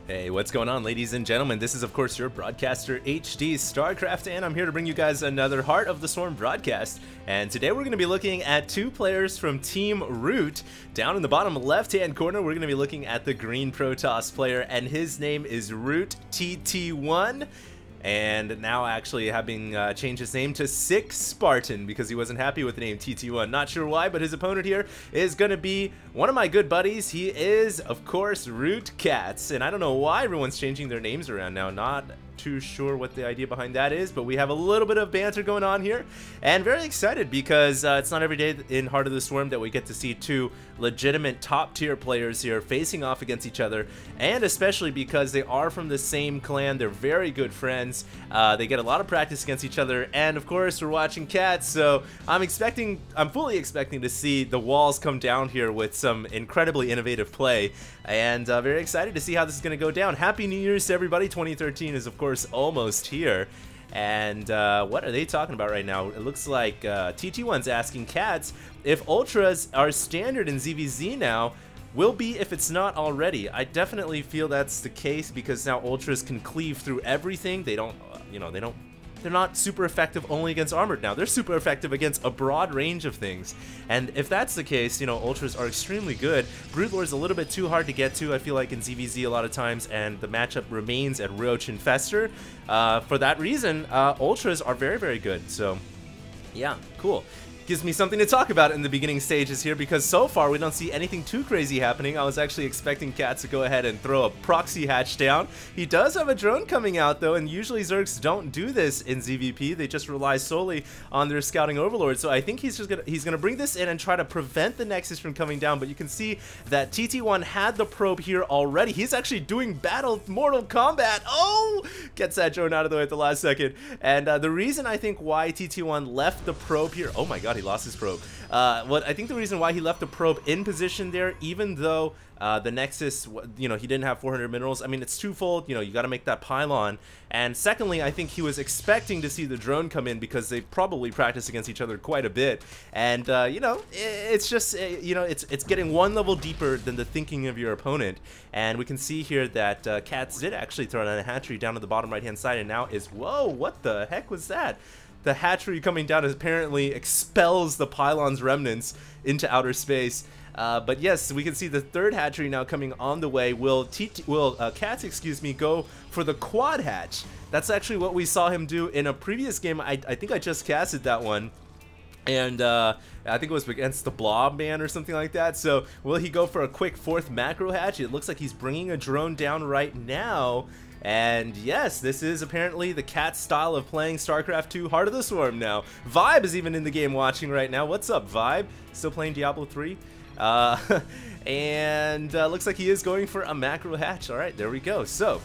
Hey, what's going on, ladies and gentlemen? This is, of course, your broadcaster HD StarCraft, and I'm here to bring you guys another Heart of the Swarm broadcast. And today we're going to be looking at two players from Team Root. Down in the bottom left-hand corner, we're going to be looking at the green Protoss player, and his name is Root TT1. And now actually having changed his name to Six Spartan because he wasn't happy with the name TT1. Not sure why, but his opponent here is going to be one of my good buddies. He is, of course, Root Cats. And I don't know why everyone's changing their names around now. Not too sure what the idea behind that is, but we have a little bit of banter going on here. And very excited because it's not every day in Heart of the Swarm that we get to see two legitimate top-tier players here facing off against each other. And especially because they are from the same clan. They're very good friends. They get a lot of practice against each other, and of course we're watching Cats, so I'm fully expecting to see the walls come down here with some incredibly innovative play, and very excited to see how this is going to go down. Happy New Year's to everybody. 2013 is of course almost here. And what are they talking about right now? It looks like TT1's asking Cats if Ultras are standard in ZVZ now. Will be if it's not already. I definitely feel that's the case because now Ultras can cleave through everything. They don't, they're not super effective only against armored now. They're super effective against a broad range of things. And if that's the case, Ultras are extremely good. Brood Lord's a little bit too hard to get to, I feel like, in ZVZ a lot of times, and the matchup remains at Roach and Fester. For that reason, Ultras are very, very good. So, yeah, cool. Gives me something to talk about in the beginning stages here because so far we don't see anything too crazy happening. I was actually expecting Cats to go ahead and throw a proxy hatch down. He does have a drone coming out though, and usually Zergs don't do this in ZVP. They just rely solely on their scouting overlord. So I think he's gonna bring this in and try to prevent the Nexus from coming down. But you can see that TT1 had the probe here already. He's actually doing Mortal Kombat. Oh, gets that drone out of the way at the last second. And the reason I think why TT1 left the probe here, oh my god, he lost his probe. I think the reason why he left the probe in position there, even though the Nexus, he didn't have 400 minerals. I mean, it's twofold. You got to make that pylon. And secondly, I think he was expecting to see the drone come in because they probably practice against each other quite a bit. And it's just it's getting one level deeper than the thinking of your opponent. And we can see here that Cats did actually throw in a hatchery down to the bottom right hand side, and now is, whoa, what the heck was that? The hatchery coming down apparently expels the pylon's remnants into outer space. But yes, we can see the third hatchery now coming on the way. Will Cats, go for the quad hatch? That's actually what we saw him do in a previous game. I think I just casted that one. And I think it was against the Blob Man or something like that. So will he go for a quick fourth macro hatch? It looks like he's bringing a drone down right now. And yes, this is apparently the Cat style of playing StarCraft 2 Heart of the Swarm now. Vibe is even in the game watching right now. What's up, Vibe? Still playing Diablo 3? And looks like he is going for a macro hatch. All right, there we go. So,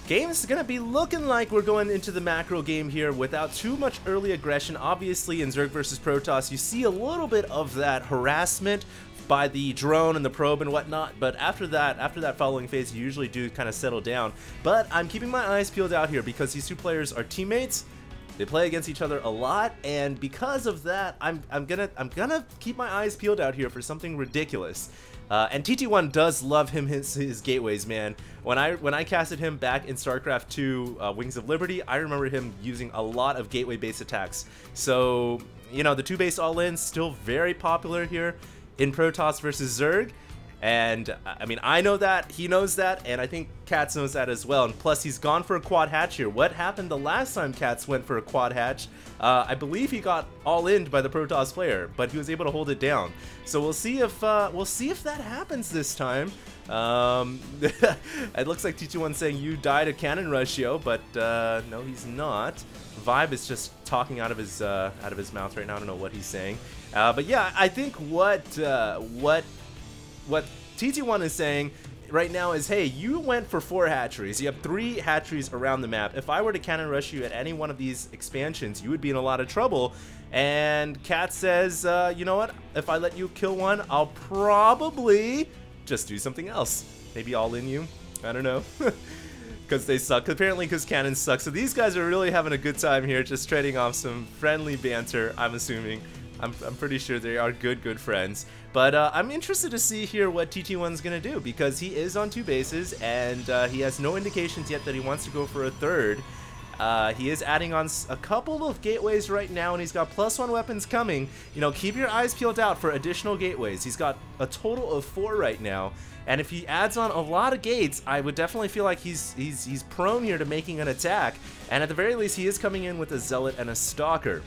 game is going to be looking like we're going into the macro game here without too much early aggression. Obviously, in Zerg versus Protoss, you see a little bit of that harassment by the drone and the probe and whatnot, but after that following phase, you usually do kind of settle down. But I'm keeping my eyes peeled out here because these two players are teammates. They play against each other a lot, and because of that, I'm gonna keep my eyes peeled out here for something ridiculous. And TT1 does love his gateways, man. When I casted him back in StarCraft 2 Wings of Liberty, I remember him using a lot of gateway-based attacks. So the two base all-in still very popular here in Protoss versus Zerg, and I mean, I know that, he knows that, and I think Cats knows that as well. And plus, he's gone for a quad hatch here. What happened the last time Cats went for a quad hatch? I believe he got all-in'd by the Protoss player, but he was able to hold it down. So we'll see if that happens this time. It looks like TT1 saying you died a cannon rush, yo, but no, he's not. Vibe is just talking out of his mouth right now. I don't know what he's saying, but yeah, I think what TT1 is saying right now is, hey, you went for 4 hatcheries. You have 3 hatcheries around the map. If I were to cannon rush you at any one of these expansions, you would be in a lot of trouble. And Cat says, you know what? If I let you kill one, I'll probably just do something else. Maybe all in you. I don't know. Because they suck. Apparently because cannons suck. So these guys are really having a good time here, just trading off some friendly banter, I'm assuming. I'm pretty sure they are good friends. But I'm interested to see here what TT1's going to do, because he is on 2 bases, and he has no indications yet that he wants to go for a third. He is adding on a couple of gateways right now, and he's got +1 weapons coming. You know, keep your eyes peeled out for additional gateways. He's got a total of 4 right now, and if he adds on a lot of gates, I would definitely feel like he's prone here to making an attack. And at the very least, he is coming in with a Zealot and a Stalker.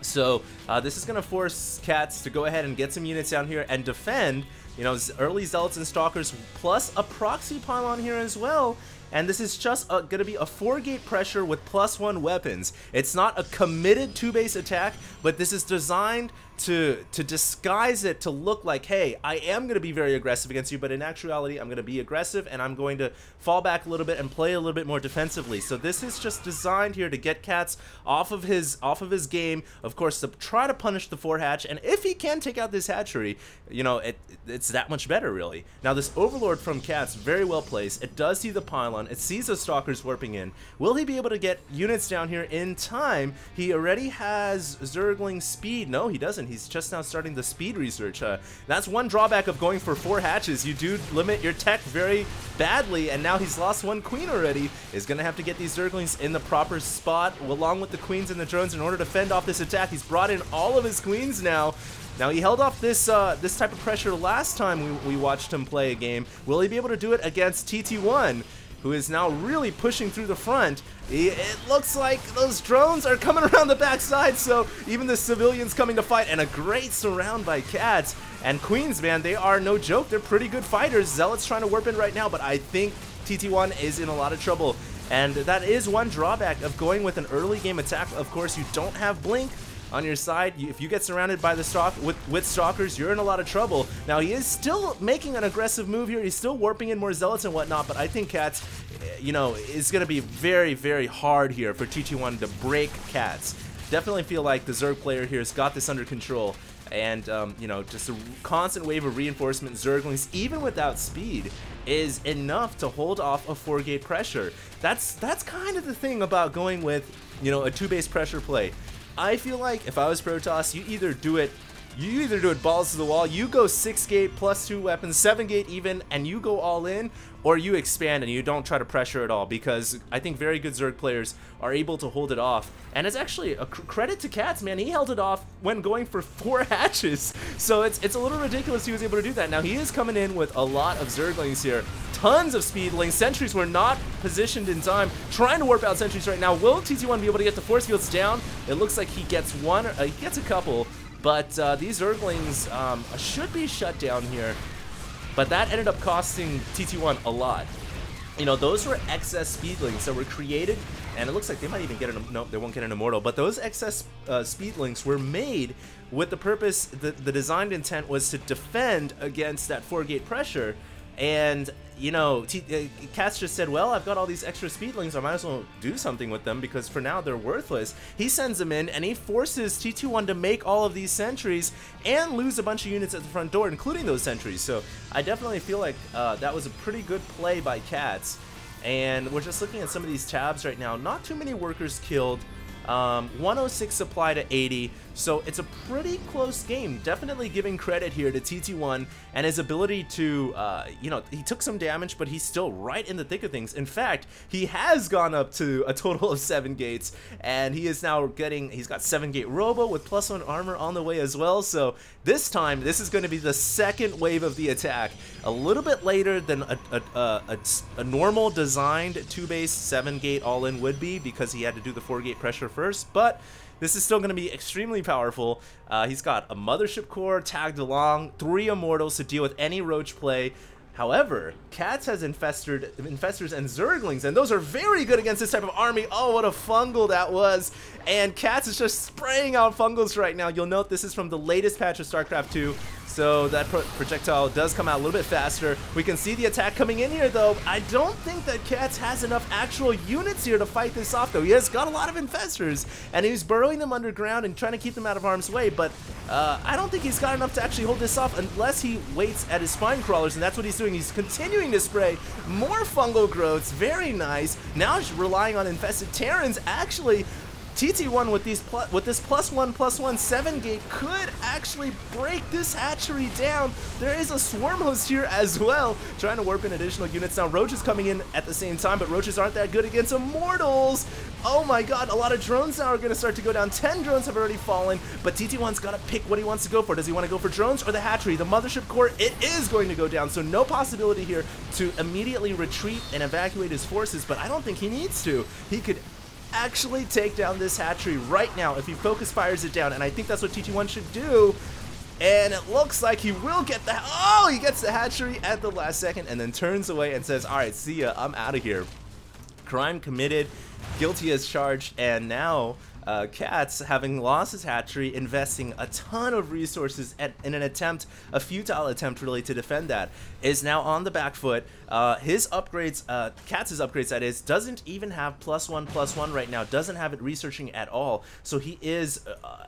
So this is going to force Cats to go ahead and get some units down here and defend, you know, early Zealots and Stalkers, plus a Proxy Pylon here as well. And this is just going to be a 4-gate pressure with +1 weapons. It's not a committed 2-base attack, but this is designed to disguise it to look like, hey, I am going to be very aggressive against you, but in actuality, I'm going to be aggressive, and I'm going to fall back a little bit and play a little bit more defensively. So this is just designed here to get Cats off of his game, of course, to try to punish the 4-hatch, and if he can take out this hatchery, you know, it's that much better, really. Now, this Overlord from Cats, very well placed. It does see the pylon. It sees the Stalkers warping in. Will he be able to get units down here in time? He already has Zergling speed. No, he doesn't. He's just now starting the speed research. That's one drawback of going for 4 hatches. You do limit your tech very badly, and now he's lost 1 queen already. Is going to have to get these Zerglings in the proper spot, along with the queens and the drones, in order to fend off this attack. He's brought in all of his queens now. Now, he held off this this type of pressure last time we watched him play a game. Will he be able to do it against TT1, who is now really pushing through the front? It looks like those drones are coming around the backside, so even the civilians coming to fight, and a great surround by Cats. And Queens, man, they are no joke. They're pretty good fighters. Zealot's trying to warp in right now, but I think TT1 is in a lot of trouble. And that is one drawback of going with an early game attack. Of course, you don't have Blink on your side. If you get surrounded by the with Stalkers, you're in a lot of trouble. Now, he is still making an aggressive move here. He's still warping in more Zealots and whatnot, but I think Cats, you know, is going to be very, very hard here for TT1 to break Cats. Definitely feel like the Zerg player here has got this under control. And, you know, just a constant wave of reinforcement Zerglings, even without speed, is enough to hold off a 4-gate pressure. That's kind of the thing about going with, you know, a 2-base pressure play. I feel like if I was Protoss, you either do it balls to the wall, you go 6-gate +2 weapons, 7-gate even, and you go all in, or you expand and you don't try to pressure at all, because I think very good Zerg players are able to hold it off. And it's actually a credit to Cats, man. He held it off when going for 4 hatches, so it's a little ridiculous he was able to do that. Now, he is coming in with a lot of Zerglings here, tons of speedlings. Sentries were not positioned in time, trying to warp out sentries right now. Will TT1 be able to get the force fields down? It looks like he gets one, he gets a couple. But these Zerglings should be shut down here. But that ended up costing TT1 a lot. You know, those were excess speedlings that were created, and it looks like they might even get an, no, they won't get an immortal, but those excess speedlings were made with the purpose, the designed intent was to defend against that 4-gate pressure. And, you know, Cats just said, well, I've got all these extra speedlings, I might as well do something with them, because for now they're worthless. He sends them in, and he forces TT1 to make all of these sentries and lose a bunch of units at the front door, including those sentries. So I definitely feel like that was a pretty good play by Cats. And we're just looking at some of these tabs right now. Not too many workers killed. 106 supply to 80, so it's a pretty close game. Definitely giving credit here to TT1 and his ability to, you know, he took some damage, but he's still right in the thick of things. In fact, he has gone up to a total of 7 gates, and he is now getting, he's got 7-gate Robo with +1 armor on the way as well. So this time, this is going to be the second wave of the attack, a little bit later than a normal designed 2-base 7-gate all-in would be, because he had to do the 4-gate pressure first, but this is still going to be extremely powerful. He's got a Mothership Core tagged along, 3 Immortals to deal with any Roach play. However, Cats has Infestors and Zerglings, and those are very good against this type of army. Oh, what a fungal that was. And Cats is just spraying out fungals right now. You'll note this is from the latest patch of StarCraft 2. So that projectile does come out a little bit faster. We can see the attack coming in here, though. I don't think that Cats has enough actual units here to fight this off, though. He has got a lot of Infestors, and he's burrowing them underground and trying to keep them out of harm's way, but I don't think he's got enough to actually hold this off unless he waits at his Spine Crawlers, and that's what he's doing. He's continuing to spray more fungal growths. Very nice. Now he's relying on Infested Terrans, actually TT1 with this +1/+1 7 gate could actually break this hatchery down. There is a Swarm Host here as well, trying to warp in additional units. Now Roach is coming in at the same time, but Roaches aren't that good against Immortals. Oh my god, a lot of drones now are going to start to go down. 10 drones have already fallen, but TT1's got to pick what he wants to go for. Does he want to go for drones or the hatchery? The Mothership Core, it is going to go down, so no possibility here to immediately retreat and evacuate his forces, but I don't think he needs to. He could actually take down this hatchery right now if he focus fires it down, and I think that's what TT1 should do. And it looks like he will get the... Oh, he gets the hatchery at the last second and then turns away and says, alright, see ya, I'm out of here. Crime committed, guilty as charged, and now Cats, having lost his hatchery, investing a ton of resources in an attempt, a futile attempt really, to defend that, is now on the back foot. His upgrades, Cats' upgrades that is, doesn't even have +1/+1 right now, doesn't have it researching at all, so he is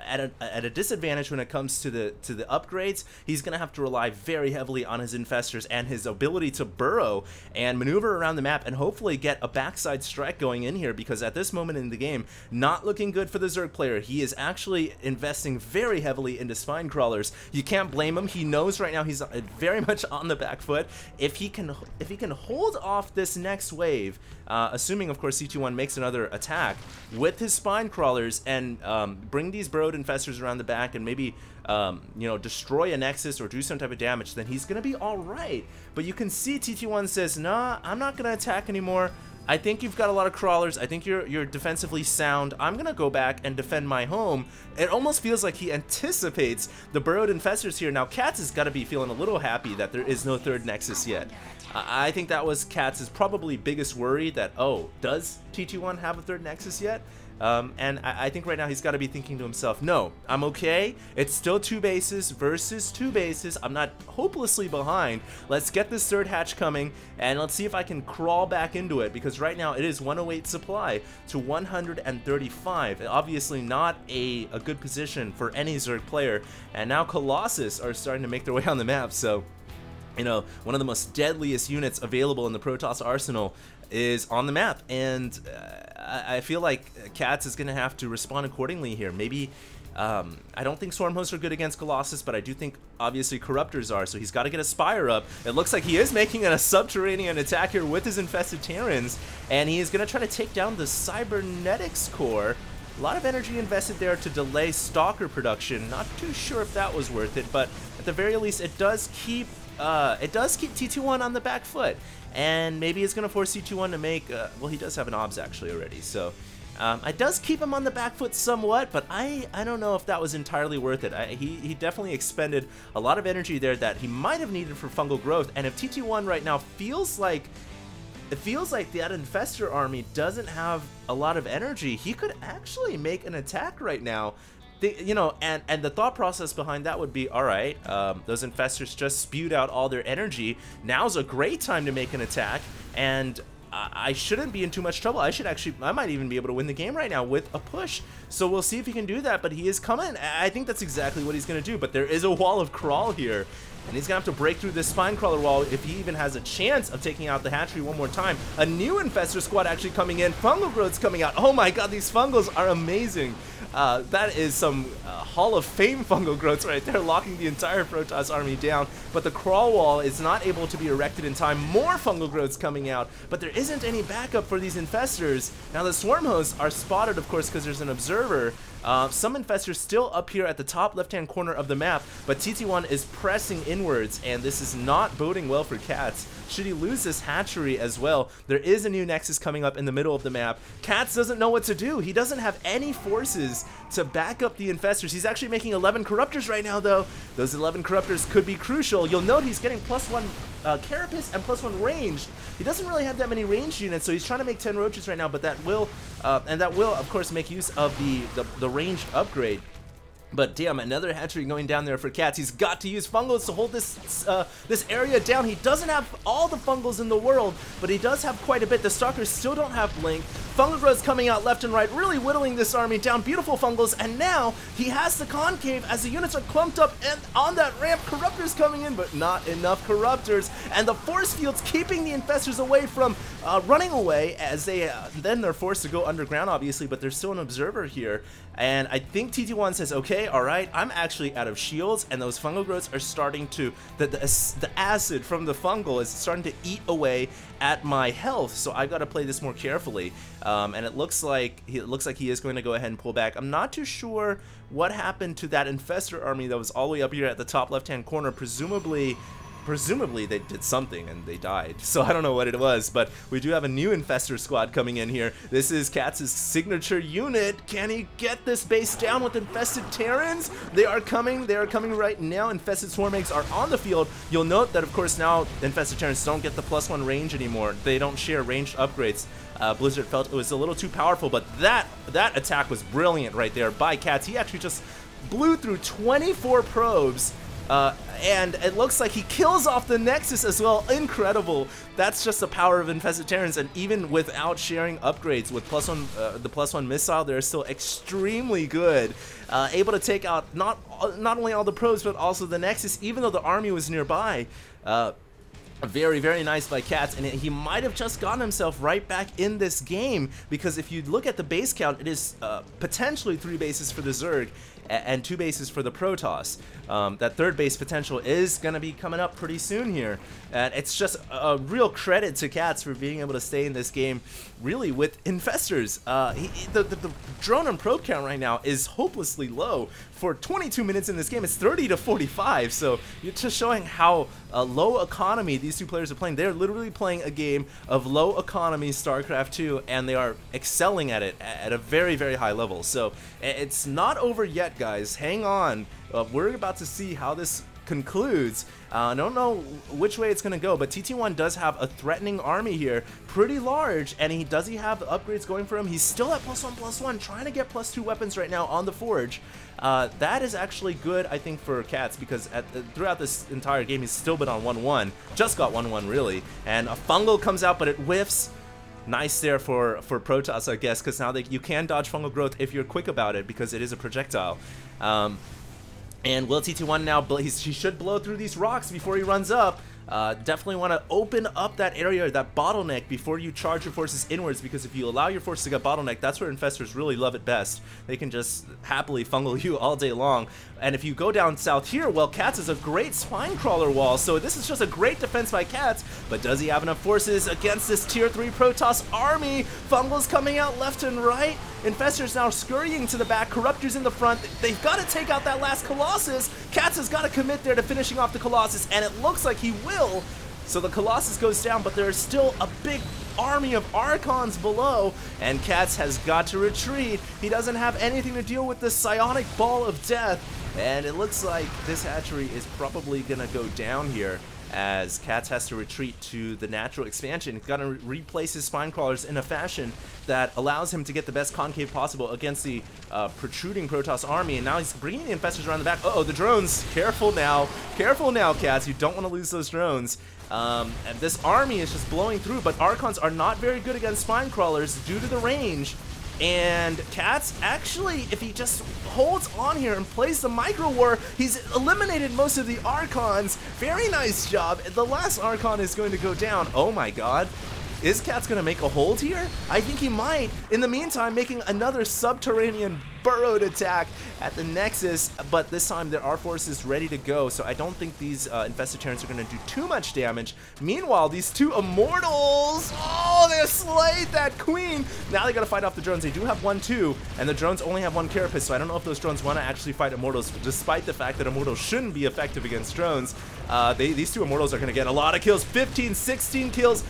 at a disadvantage when it comes to the upgrades. He's gonna have to rely very heavily on his infestors and his ability to burrow and maneuver around the map and hopefully get a backside strike going in here, because at this moment in the game, not looking good for the Zerg player. He is actually investing very heavily into spine crawlers. You can't blame him. He knows right now he's very much on the back foot. If he can hold off this next wave, assuming of course CT1 makes another attack with his spine crawlers and bring these burrowed infestors around the back and maybe you know, destroy a nexus or do some type of damage, then he's gonna be all right. But you can see TT1 says, nah, I'm not gonna attack anymore. I think you've got a lot of crawlers. I think you're defensively sound. I'm gonna go back and defend my home. It almost feels like he anticipates the burrowed infestors here. Now Cats has got to be feeling a little happy that there is no third nexus yet. I think that was Cats' probably biggest worry, that, oh, does TT1 have a third nexus yet? And I think right now he's got to be thinking to himself, no, I'm okay. It's still 2 bases versus 2 bases. I'm not hopelessly behind. Let's get this third hatch coming, and let's see if I can crawl back into it, because right now it is 108 supply to 135. Obviously not a good position for any Zerg player. And now Colossus are starting to make their way on the map, so... you know, one of the most deadliest units available in the Protoss arsenal is on the map, and I feel like Cats is going to have to respond accordingly here. Maybe, I don't think Swarm Hosts are good against Colossus, but I do think obviously Corruptors are, so he's got to get a Spire up. It looks like he is making a subterranean attack here with his infested Terrans, and he is going to try to take down the Cybernetics core. A lot of energy invested there to delay Stalker production. Not too sure if that was worth it, but at the very least it does keep TT1 on the back foot, and maybe it's going to force TT1 to make, well, he does have an OBS actually already, so it does keep him on the back foot somewhat, but I don't know if that was entirely worth it. He definitely expended a lot of energy there that he might have needed for fungal growth, and if TT1 right now feels like that infestor army doesn't have a lot of energy, he could actually make an attack right now. You know, and the thought process behind that would be, all right, those infestors just spewed out all their energy. Now's a great time to make an attack, and I shouldn't be in too much trouble. I might even be able to win the game right now with a push. So we'll see if he can do that, but he is coming. I think that's exactly what he's going to do, but there is a wall of crawl here, and he's going to have to break through this spine crawler wall if he even has a chance of taking out the hatchery one more time. A new infestor squad actually coming in. Fungal growth's coming out. Oh my god, these fungals are amazing. That is some Hall of Fame fungal growths right there, locking the entire Protoss army down, but the crawl wall is not able to be erected in time. More fungal growths coming out, but there isn't any backup for these infestors. Now the Swarm Hosts are spotted, of course, because there's an observer. Some infestors still up here at the top left-hand corner of the map, but TT1 is pressing inwards, and this is not boding well for Cats. Should he lose this hatchery as well, there is a new nexus coming up in the middle of the map. Cats doesn't know what to do. He doesn't have any forces to back up the infestors. He's actually making 11 Corruptors right now, though. Those 11 Corruptors could be crucial. You'll note he's getting +1 Carapace and +1 ranged. He doesn't really have that many ranged units, so he's trying to make 10 Roaches right now, but that will, of course, make use of the ranged upgrade. But damn, another hatchery going down there for Cats. He's got to use Fungals to hold this area down. He doesn't have all the Fungals in the world, but he does have quite a bit. The Stalkers still don't have Blink. Fungal Growth's coming out left and right, really whittling this army down. Beautiful Fungals, and now he has the Concave as the units are clumped up, and on that ramp, Corruptors coming in, but not enough Corruptors. And the Force Field's keeping the Infestors away from running away, as they then they're forced to go underground, obviously, but there's still an Observer here. And I think TT1 says, okay, alright, I'm actually out of shields, and those fungal growths are starting to, the acid from the fungal is starting to eat away at my health, so I gotta play this more carefully. And it looks like he is going to go ahead and pull back. I'm not too sure what happened to that Infestor army that was all the way up here at the top left-hand corner. Presumably they did something and they died, so I don't know what it was, but we do have a new Infestor squad coming in here. This is Cats' signature unit. Can he get this base down with Infested Terrans? They are coming right now. Infested Swarm Eggs are on the field. You'll note that, of course, now Infested Terrans don't get the +1 range anymore. They don't share ranged upgrades. Blizzard felt it was a little too powerful, but that attack was brilliant right there by Cats. He actually just blew through 24 probes. And it looks like he kills off the Nexus as well. Incredible. That's just the power of Infested Terrans, and even without sharing upgrades with the +1 missile, they're still extremely good. Able to take out not only all the probes, but also the Nexus, even though the army was nearby. Very, very nice by Cats, and he might have just gotten himself right back in this game, because if you look at the base count, it is potentially 3 bases for the Zerg and 2 bases for the Protoss. That third base potential is going to be coming up pretty soon here, and it's just a real credit to Cats for being able to stay in this game really with Infestors. The drone and probe count right now is hopelessly low. For 22 minutes in this game, it's 30 to 45, so you're just showing how low economy these two players are playing. They're literally playing a game of low economy StarCraft 2, and they are excelling at it at a very, very high level. So it's not over yet, guys. Hang on. We're about to see how this concludes. I don't know which way it's going to go, but TT1 does have a threatening army here, pretty large, and does he have the upgrades going for him? He's still at +1/+1, trying to get +2 weapons right now on the Forge. That is actually good, I think, for Cats, because throughout this entire game, he's still been on 1-1, just got 1-1 really, and a Fungal comes out, but it whiffs. Nice there for Protoss, I guess, because now you can dodge Fungal Growth if you're quick about it, because it is a projectile. And will TT1 now, he should blow through these rocks before he runs up. Definitely want to open up that area, that bottleneck, before you charge your forces inwards, because if you allow your forces to get bottlenecked, that's where Infestors really love it best. They can just happily fungal you all day long. And if you go down south here, well, Cats is a great spine crawler wall, so this is just a great defense by Cats, but does he have enough forces against this tier 3 Protoss army? Fungals coming out left and right. Infestors now scurrying to the back, Corruptors in the front. They've got to take out that last Colossus. Cats has got to commit there to finishing off the Colossus, and it looks like he will. So the Colossus goes down, but there's still a big army of Archons below, and Cats has got to retreat. He doesn't have anything to deal with the Psionic Ball of Death, and it looks like this hatchery is probably going to go down here, as Cats has to retreat to the natural expansion. He's got to replace his spine crawlers in a fashion that allows him to get the best concave possible against the protruding Protoss army, and now he's bringing the Infestors around the back. Uh-oh, the drones. Careful now, Cats. You don't want to lose those drones. And this army is just blowing through, but Archons are not very good against spine crawlers due to the range. And Cats, actually, if he just holds on here and plays the Micro War, he's eliminated most of the Archons. Very nice job. The last Archon is going to go down. Oh my god. Is Cats going to make a hold here? I think he might. In the meantime, making another subterranean burrowed attack at the Nexus, but this time there are forces ready to go, so I don't think these Infested Terrans are going to do too much damage. Meanwhile, these two Immortals, oh, they slayed that Queen. Now they got to fight off the drones. They do have 1-2, and the drones only have 1 Carapace, so I don't know if those drones want to actually fight Immortals, despite the fact that Immortals shouldn't be effective against drones. These two Immortals are going to get a lot of kills. 15, 16 kills,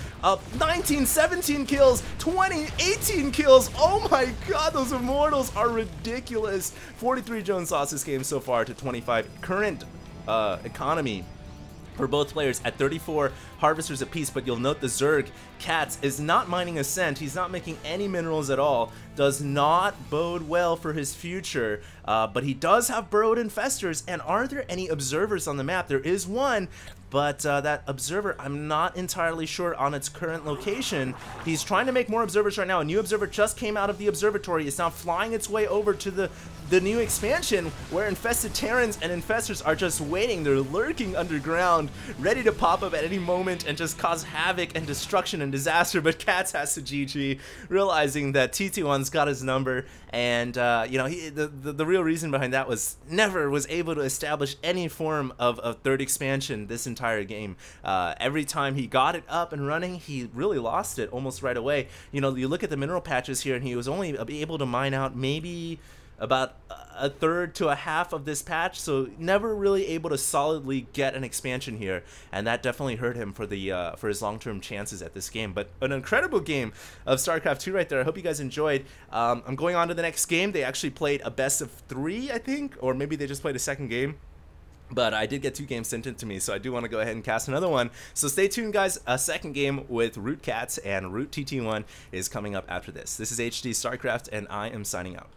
19, 17 kills, 20, 18 kills. Oh my god, those Immortals are ridiculous. 43 Jones lost this game so far to 25. Current economy for both players at 34 harvesters apiece, but you'll note the Zerg Cats is not mining a cent. He's not making any minerals at all. Does not bode well for his future, but he does have Burrowed Infestors. And are there any observers on the map? There is one, but that observer, I'm not entirely sure on its current location. He's trying to make more observers right now. A new observer just came out of the observatory. It's now flying its way over to the new expansion, where infested Terrans and infestors are just waiting. They're lurking underground, ready to pop up at any moment and just cause havoc and destruction and disaster. But Cats has to GG, realizing that TT1's got his number. And you know, the real reason behind that was never was able to establish any form of a third expansion this entire game. Every time he got it up and running, he really lost it almost right away. You know, you look at the mineral patches here, and he was only able to mine out maybe about a third to a half of this patch, so never really able to solidly get an expansion here, and that definitely hurt him for the for his long-term chances at this game. But an incredible game of StarCraft 2 right there. I hope you guys enjoyed. I'm going on to the next game. They actually played a best of 3, I think, or maybe they just played a second game. But I did get 2 games sent in to me, so I do want to go ahead and cast another one. So stay tuned, guys. A second game with Root Cats and Root TT1 is coming up after this. This is HD StarCraft, and I am signing out.